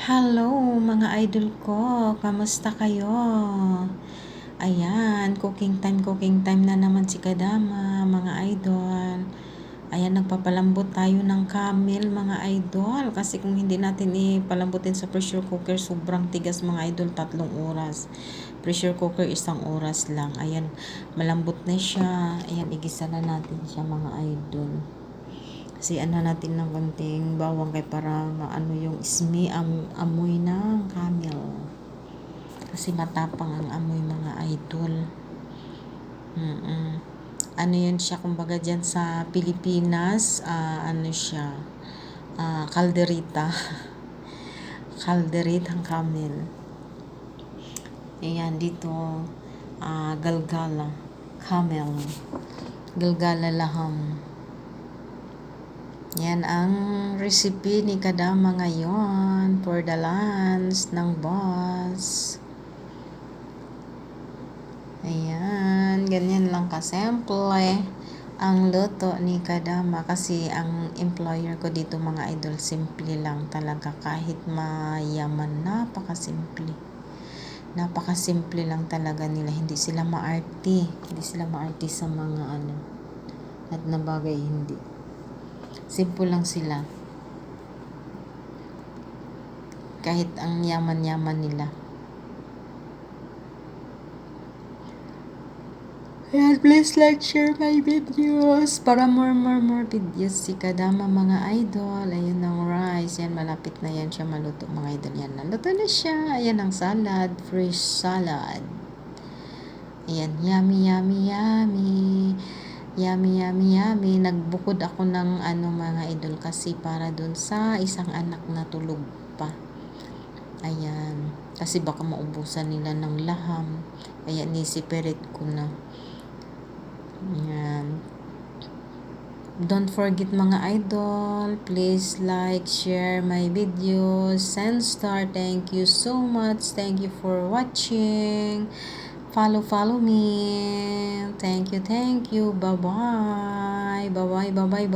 Hello mga idol ko, kamusta kayo? Ayan, cooking time na naman si Kadama, mga idol. Ayan, nagpapalambot tayo ng camel, mga idol. Kasi kung hindi natin ipalambutin sa pressure cooker, sobrang tigas, mga idol, 3 oras. Pressure cooker, 1 oras lang. Ayan, malambot na siya. Ayan, igisa na natin siya, mga idol. Kasi ano natin ng konting bawang kay para maano yung amoy ng camel. Kasi matapang ang amoy, mga idol. Ano yun siya, kumbaga dyan sa Pilipinas, ano siya, kalderita. Kalderitang camel. Ayan, dito, galgala, camel. Galgala laham. Yan ang recipe ni Kadama ngayon for the lunch ng boss. Ayan, ganyan lang kasimple ang luto ni Kadama kasi ang employer ko dito, mga idol, simple lang talaga kahit mayaman, napakasimple. Napakasimple lang talaga nila, hindi sila maarte sa mga ano at na bagay, hindi. Simple lang sila. Kahit ang yaman-yaman nila. Ayan, please like, share my videos para more videos si Kadama, mga idol. Ayun ang rice. Yan, malapit na yan siya maluto, mga idol. Yan, naluto na siya. Ayan ang salad, fresh salad. Ayan, yummy, yummy, yummy. Yummy, yummy, yummy. Nagbukod ako ng mga idol kasi para dun sa isang anak na tulog pa. Ayan. Kasi baka maubusan nila ng laham. Kaya ni-separate ko na. Ayan. Don't forget, mga idol. Please like, share my videos. And star. Thank you so much. Thank you for watching. Follow me. Thank you. Bye-bye. Bye-bye.